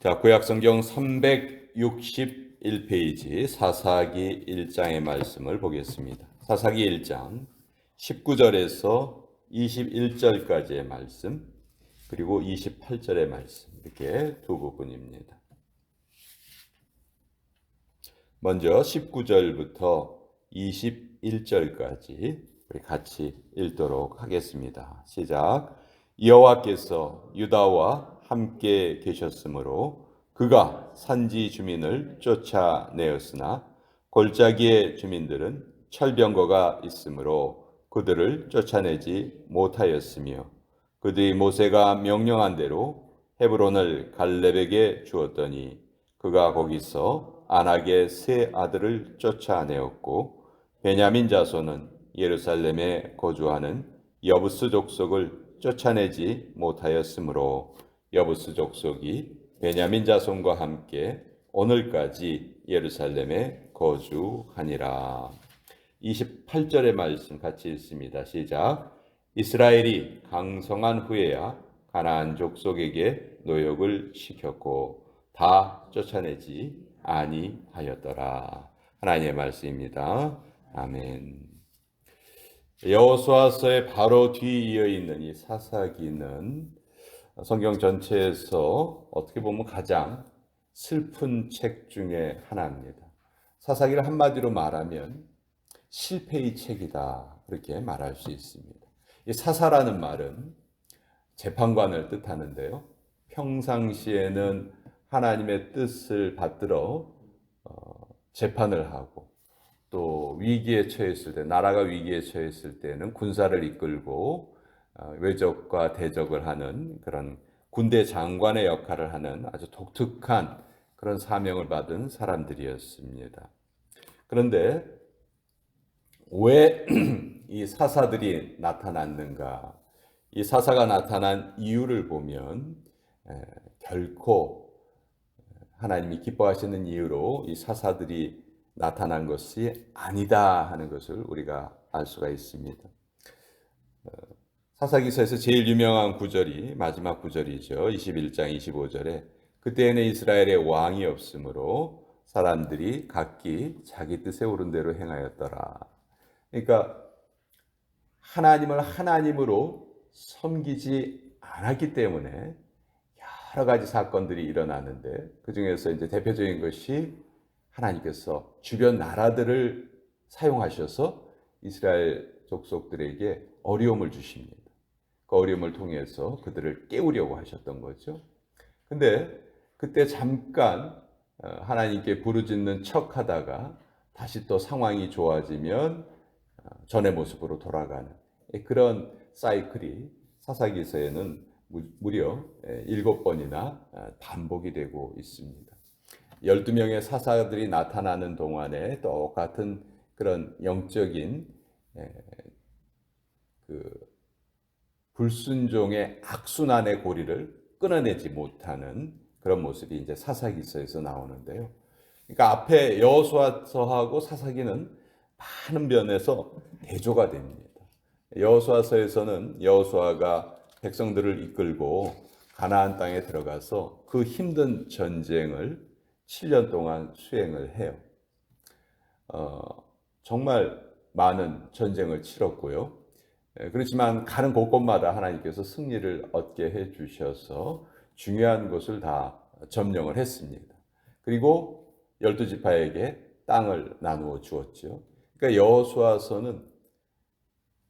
자, 구약성경 361페이지 사사기 1장의 말씀을 보겠습니다. 사사기 1장 19절에서 21절까지의 말씀, 그리고 28절의 말씀, 이렇게 두 부분입니다. 먼저 19절부터 21절까지 우리 같이 읽도록 하겠습니다. 시작. 여호와께서 유다와 함께 계셨으므로 그가 산지 주민을 쫓아내었으나 골짜기의 주민들은 철병거가 있으므로 그들을 쫓아내지 못하였으며 그들이 모세가 명령한 대로 헤브론을 갈렙에게 주었더니 그가 거기서 안악의 세 아들을 쫓아내었고 베냐민 자손은 예루살렘에 거주하는 여부스 족속을 쫓아내지 못하였으므로 여부스 족속이 베냐민 자손과 함께 오늘까지 예루살렘에 거주하니라. 28절의 말씀 같이 읽습니다. 시작. 이스라엘이 강성한 후에야 가나안 족속에게 노역을 시켰고 다 쫓아내지 아니하였더라. 하나님의 말씀입니다. 아멘. 여호수아서의 바로 뒤이어 있는 이 사사기는 성경 전체에서 어떻게 보면 가장 슬픈 책 중에 하나입니다. 사사기를 한마디로 말하면 실패의 책이다, 그렇게 말할 수 있습니다. 이 사사라는 말은 재판관을 뜻하는데요. 평상시에는 하나님의 뜻을 받들어 재판을 하고 또 위기에 처했을 때, 나라가 위기에 처했을 때는 군사를 이끌고 외적과 대적을 하는 그런 군대 장관의 역할을 하는 아주 독특한 그런 사명을 받은 사람들이었습니다. 그런데 왜 이 사사들이 나타났는가? 이 사사가 나타난 이유를 보면 결코 하나님이 기뻐하시는 이유로 이 사사들이 나타난 것이 아니다 하는 것을 우리가 알 수가 있습니다. 사사기서에서 제일 유명한 구절이 마지막 구절이죠. 21장 25절에 그때에는 이스라엘에 왕이 없으므로 사람들이 각기 자기 뜻에 오른 대로 행하였더라. 그러니까 하나님을 하나님으로 섬기지 않았기 때문에 여러 가지 사건들이 일어나는데 그 중에서 이제 대표적인 것이 하나님께서 주변 나라들을 사용하셔서 이스라엘 족속들에게 어려움을 주십니다. 그 어려움을 통해서 그들을 깨우려고 하셨던 거죠. 근데 그때 잠깐 하나님께 부르짖는 척하다가 다시 또 상황이 좋아지면 전의 모습으로 돌아가는 그런 사이클이 사사기서에는 무려 7번이나 반복이 되고 있습니다. 12명의 사사들이 나타나는 동안에 똑같은 그런 영적인 불순종의 악순환의 고리를 끊어내지 못하는 그런 모습이 이제 사사기서에서 나오는데요. 그러니까 앞에 여호수아서하고 사사기는 많은 면에서 대조가 됩니다. 여호수아서에서는 여호수아가 백성들을 이끌고 가나안 땅에 들어가서 그 힘든 전쟁을 7년 동안 수행을 해요. 정말 많은 전쟁을 치렀고요. 그렇지만 가는 곳곳마다 하나님께서 승리를 얻게 해주셔서 중요한 곳을 다 점령을 했습니다. 그리고 12지파에게 땅을 나누어 주었죠. 그러니까 여호수아서는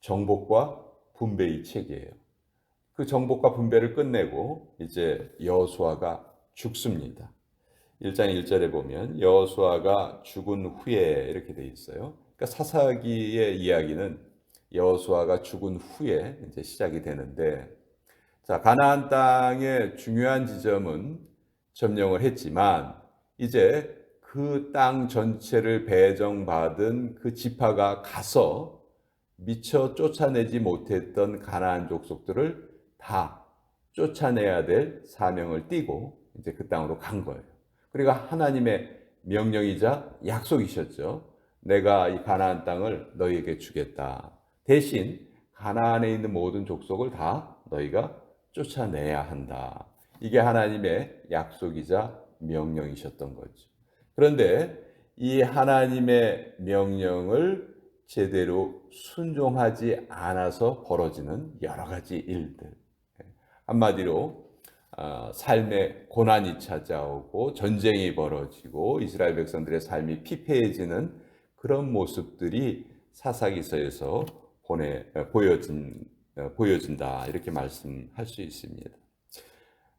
정복과 분배의 책이에요. 그 정복과 분배를 끝내고 이제 여호수아가 죽습니다. 1장 1절에 보면 여호수아가 죽은 후에 이렇게 돼 있어요. 그러니까 사사기의 이야기는 여호수아가 죽은 후에 이제 시작이 되는데, 자, 가나안 땅의 중요한 지점은 점령을 했지만 이제 그 땅 전체를 배정받은 그 지파가 가서 미처 쫓아내지 못했던 가나안 족속들을 다 쫓아내야 될 사명을 띠고 이제 그 땅으로 간 거예요. 그러니까 하나님의 명령이자 약속이셨죠. 내가 이 가나안 땅을 너희에게 주겠다. 대신 가나안에 있는 모든 족속을 다 너희가 쫓아내야 한다. 이게 하나님의 약속이자 명령이셨던 거죠. 그런데 이 하나님의 명령을 제대로 순종하지 않아서 벌어지는 여러 가지 일들. 한마디로 삶의 고난이 찾아오고 전쟁이 벌어지고 이스라엘 백성들의 삶이 피폐해지는 그런 모습들이 사사기서에서 보여진다 이렇게 말씀할 수 있습니다.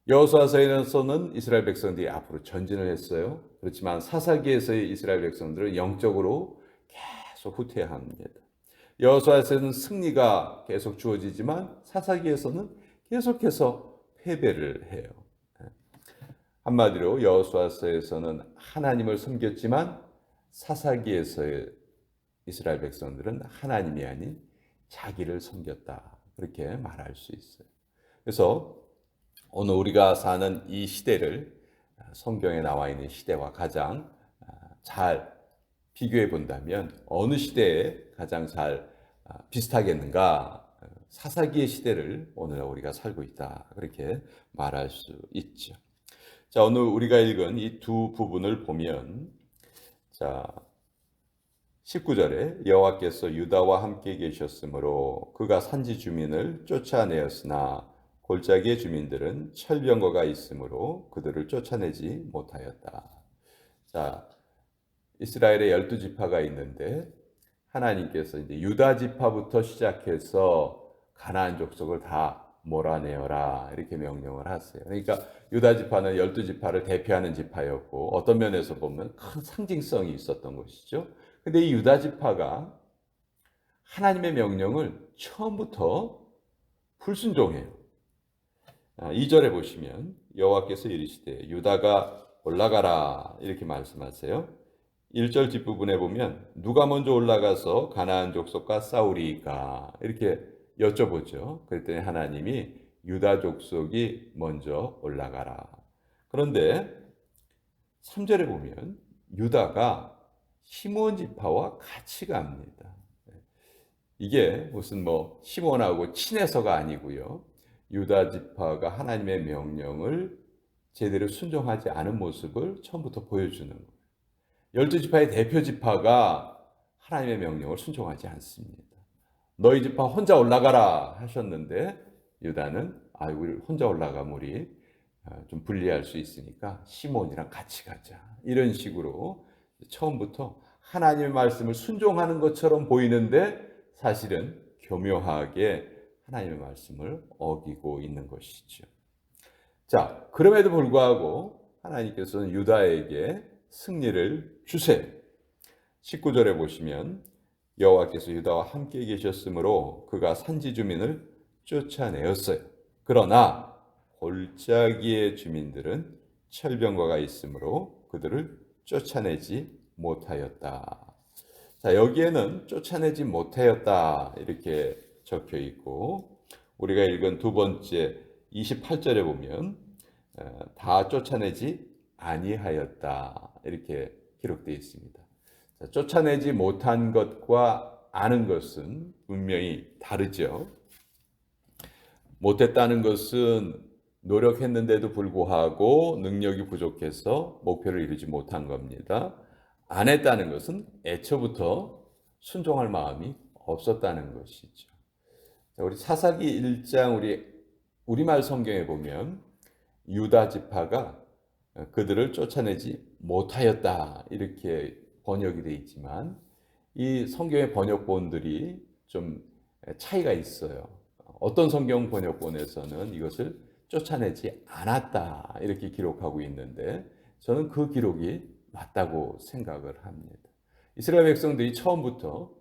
여호수아서에서는 이스라엘 백성들이 앞으로 전진을 했어요. 그렇지만 사사기에서의 이스라엘 백성들은 영적으로 계속 후퇴합니다. 여호수아서에서는 승리가 계속 주어지지만 사사기에서는 계속해서 패배를 해요. 한마디로 여호수아서에서는 하나님을 섬겼지만 사사기에서의 이스라엘 백성들은 하나님이 아닌 자기를 섬겼다. 그렇게 말할 수 있어요. 그래서 오늘 우리가 사는 이 시대를 성경에 나와 있는 시대와 가장 잘 비교해 본다면 어느 시대에 가장 잘 비슷하겠는가? 사사기의 시대를 오늘 우리가 살고 있다. 그렇게 말할 수 있죠. 자, 오늘 우리가 읽은 이 두 부분을 보면 자, 19절에 여호와께서 유다와 함께 계셨으므로 그가 산지 주민을 쫓아내었으나 골짜기의 주민들은 철병거가 있으므로 그들을 쫓아내지 못하였다. 자, 이스라엘에 12지파가 있는데 하나님께서 이제 유다 지파부터 시작해서 가나안 족속을 다 몰아내어라 이렇게 명령을 하세요. 그러니까 유다 지파는 12지파를 대표하는 지파였고 어떤 면에서 보면 큰 상징성이 있었던 것이죠. 근데 이 유다 지파가 하나님의 명령을 처음부터 불순종해요. 2절에 보시면 여호와께서 이르시되 유다가 올라가라 이렇게 말씀하세요. 1절 뒷부분에 보면 누가 먼저 올라가서 가나안 족속과 싸우리까 이렇게 여쭤보죠. 그랬더니 하나님이 유다 족속이 먼저 올라가라. 그런데 3절에 보면 유다가 시므온 지파와 같이 갑니다. 이게 무슨 시므온하고 친해서가 아니고요. 유다 지파가 하나님의 명령을 제대로 순종하지 않은 모습을 처음부터 보여주는 거예요. 12지파의 대표 지파가 하나님의 명령을 순종하지 않습니다. 너희 지파 혼자 올라가라 하셨는데 유다는 우리 혼자 올라가면 우리 좀 불리할 수 있으니까 시므온이랑 같이 가자. 이런 식으로 처음부터 하나님의 말씀을 순종하는 것처럼 보이는데 사실은 교묘하게 하나님의 말씀을 어기고 있는 것이죠. 자, 그럼에도 불구하고 하나님께서는 유다에게 승리를 주세요. 19절에 보시면 여호와께서 유다와 함께 계셨으므로 그가 산지 주민을 쫓아내었어요. 그러나 골짜기의 주민들은 철병거가 있으므로 그들을 쫓아내지 못하였다. 자, 여기에는 쫓아내지 못하였다 이렇게 적혀 있고 우리가 읽은 두 번째 28절에 보면 다 쫓아내지 아니하였다 이렇게 기록되어 있습니다. 자, 쫓아내지 못한 것과 아는 것은 분명히 다르죠. 못했다는 것은 노력했는데도 불구하고 능력이 부족해서 목표를 이루지 못한 겁니다. 안 했다는 것은 애초부터 순종할 마음이 없었다는 것이죠. 자, 우리 사사기 1장 우리말 성경에 보면 유다 지파가 그들을 쫓아내지 못하였다 이렇게 번역이 되어 있지만 이 성경의 번역본들이 좀 차이가 있어요. 어떤 성경 번역본에서는 이것을 쫓아내지 않았다 이렇게 기록하고 있는데 저는 그 기록이 맞다고 생각을 합니다. 이스라엘 백성들이 처음부터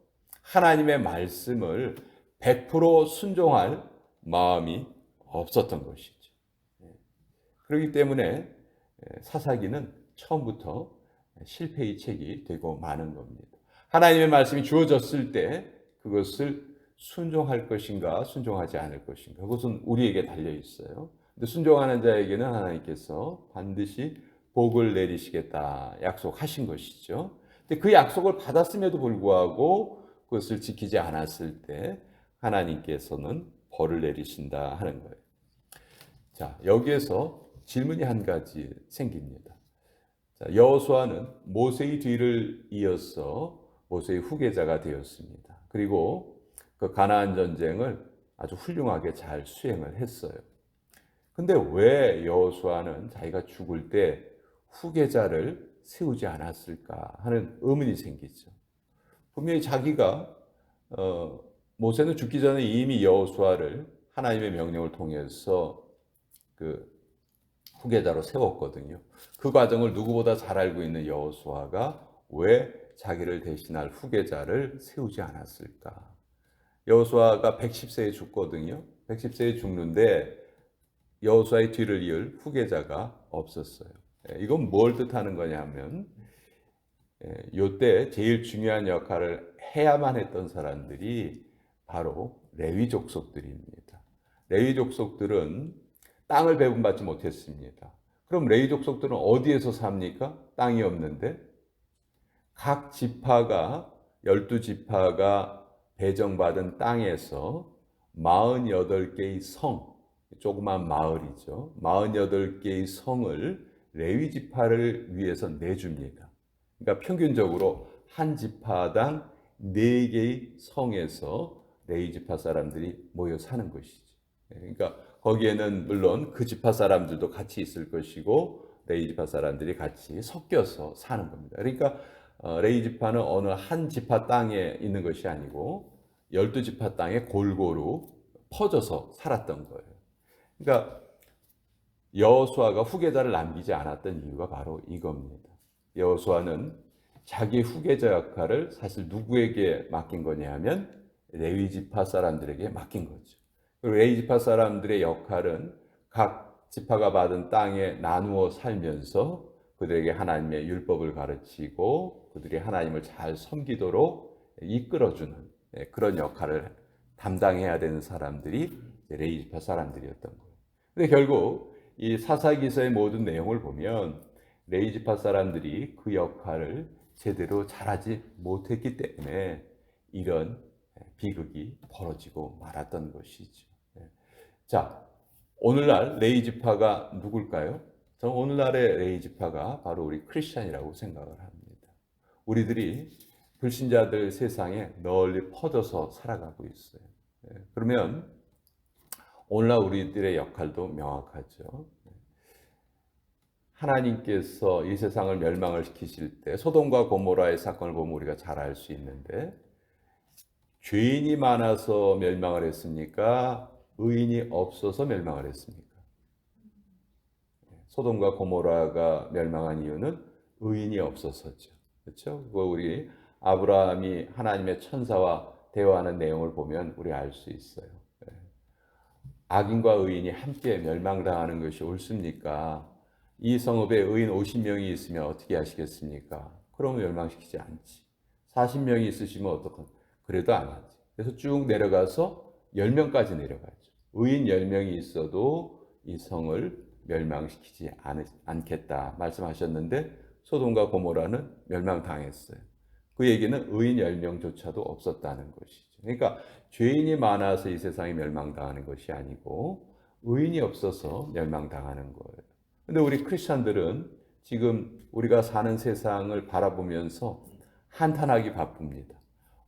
하나님의 말씀을 100% 순종할 마음이 없었던 것이죠. 그렇기 때문에 사사기는 처음부터 실패의 책이 되고 마는 겁니다. 하나님의 말씀이 주어졌을 때 그것을 순종할 것인가 순종하지 않을 것인가 그것은 우리에게 달려 있어요. 근데 순종하는 자에게는 하나님께서 반드시 복을 내리시겠다 약속하신 것이죠. 근데 그 약속을 받았음에도 불구하고 그것을 지키지 않았을 때 하나님께서는 벌을 내리신다 하는 거예요. 자, 여기에서 질문이 한 가지 생깁니다. 자, 여호수아는 모세의 뒤를 이어서 모세의 후계자가 되었습니다. 그리고 그 가나안 전쟁을 아주 훌륭하게 잘 수행을 했어요. 근데 왜 여호수아는 자기가 죽을 때 후계자를 세우지 않았을까 하는 의문이 생기죠. 분명히 자기가 모세는 죽기 전에 이미 여호수아를 하나님의 명령을 통해서 그 후계자로 세웠거든요. 그 과정을 누구보다 잘 알고 있는 여호수아가 왜 자기를 대신할 후계자를 세우지 않았을까? 여호수아가 110세에 죽거든요. 110세에 죽는데 여호수아의 뒤를 이을 후계자가 없었어요. 이건 뭘 뜻하는 거냐면 이때 제일 중요한 역할을 해야만 했던 사람들이 바로 레위 족속들입니다. 레위 족속들은 땅을 배분받지 못했습니다. 그럼 레위 족속들은 어디에서 삽니까? 땅이 없는데 각 지파가 12지파가 배정받은 땅에서 48개의 성, 조그만 마을이죠. 48개의 성을 레위 지파를 위해서 내줍니다. 그러니까 평균적으로 한 지파당 4개의 성에서 레위 지파 사람들이 모여 사는 것이죠. 그러니까 거기에는 물론 그 지파 사람들도 같이 있을 것이고 레위 지파 사람들이 같이 섞여서 사는 겁니다. 그러니까 레위 지파는 어느 한 지파 땅에 있는 것이 아니고 12지파 땅에 골고루 퍼져서 살았던 거예요. 그러니까 여호수아가 후계자를 남기지 않았던 이유가 바로 이겁니다. 여호수아는 자기 후계자 역할을 사실 누구에게 맡긴 거냐 하면 레위 지파 사람들에게 맡긴 거죠. 레위 지파 사람들의 역할은 각 지파가 받은 땅에 나누어 살면서 그들에게 하나님의 율법을 가르치고 그들이 하나님을 잘 섬기도록 이끌어주는 그런 역할을 담당해야 되는 사람들이 레위 지파 사람들이었던 거예요. 근데 결국 이 사사기서의 모든 내용을 보면 레위 지파 사람들이 그 역할을 제대로 잘하지 못했기 때문에 이런 비극이 벌어지고 말았던 것이죠. 자, 오늘날 레위 지파가 누굴까요? 저는 오늘날의 레위 지파가 바로 우리 크리스찬이라고 생각을 합니다. 우리들이 불신자들 세상에 널리 퍼져서 살아가고 있어요. 그러면 오늘날 우리들의 역할도 명확하죠. 하나님께서 이 세상을 멸망을 시키실 때 소돔과 고모라의 사건을 보면 우리가 잘 알 수 있는데 죄인이 많아서 멸망을 했습니까? 의인이 없어서 멸망을 했습니까? 소돔과 고모라가 멸망한 이유는 의인이 없어서죠. 그렇죠? 그거 우리 아브라함이 하나님의 천사와 대화하는 내용을 보면 우리 알 수 있어요. 악인과 의인이 함께 멸망당하는 것이 옳습니까? 이 성읍에 의인 50명이 있으면 어떻게 하시겠습니까? 그러면 멸망시키지 않지. 40명이 있으시면 어떡하나? 그래도 안 하지. 그래서 쭉 내려가서 10명까지 내려가죠. 의인 10명이 있어도 이 성을 멸망시키지 않겠다 말씀하셨는데 소돔과 고모라는 멸망당했어요. 그 얘기는 의인 10명조차도 없었다는 것이죠. 그러니까 죄인이 많아서 이 세상이 멸망당하는 것이 아니고 의인이 없어서 멸망당하는 거예요. 근데 우리 크리스천들은 지금 우리가 사는 세상을 바라보면서 한탄하기 바쁩니다.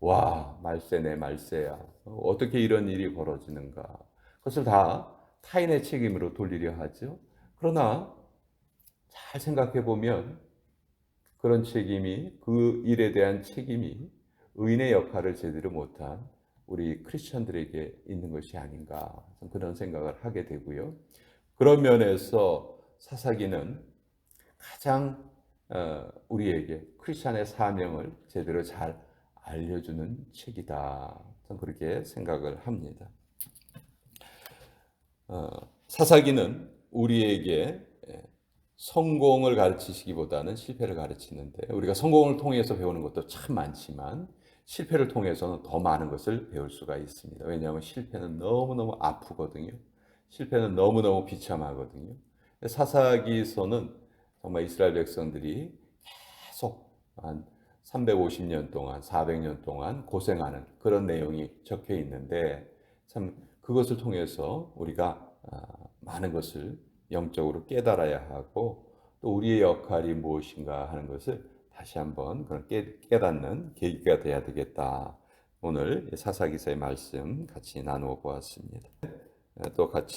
와, 말세네, 말세야. 어떻게 이런 일이 벌어지는가. 그것을 다 타인의 책임으로 돌리려 하죠. 그러나 잘 생각해 보면 그런 책임이, 그 일에 대한 책임이 의인의 역할을 제대로 못한 우리 크리스천들에게 있는 것이 아닌가, 그런 생각을 하게 되고요. 그런 면에서 사사기는 가장 우리에게 크리스천의 사명을 제대로 잘 알려주는 책이다. 저는 그렇게 생각을 합니다. 사사기는 우리에게 성공을 가르치시기보다는 실패를 가르치는데, 우리가 성공을 통해서 배우는 것도 참 많지만 실패를 통해서는 더 많은 것을 배울 수가 있습니다. 왜냐하면 실패는 너무너무 아프거든요. 실패는 너무너무 비참하거든요. 사사기서는 정말 이스라엘 백성들이 계속 한 350년 동안, 400년 동안 고생하는 그런 내용이 적혀 있는데, 참 그것을 통해서 우리가 많은 것을 영적으로 깨달아야 하고 또 우리의 역할이 무엇인가 하는 것을 다시 한번 그런 깨닫는 계기가 돼야 되겠다. 오늘 사사기서의 말씀 같이 나누어 보았습니다. 또 같이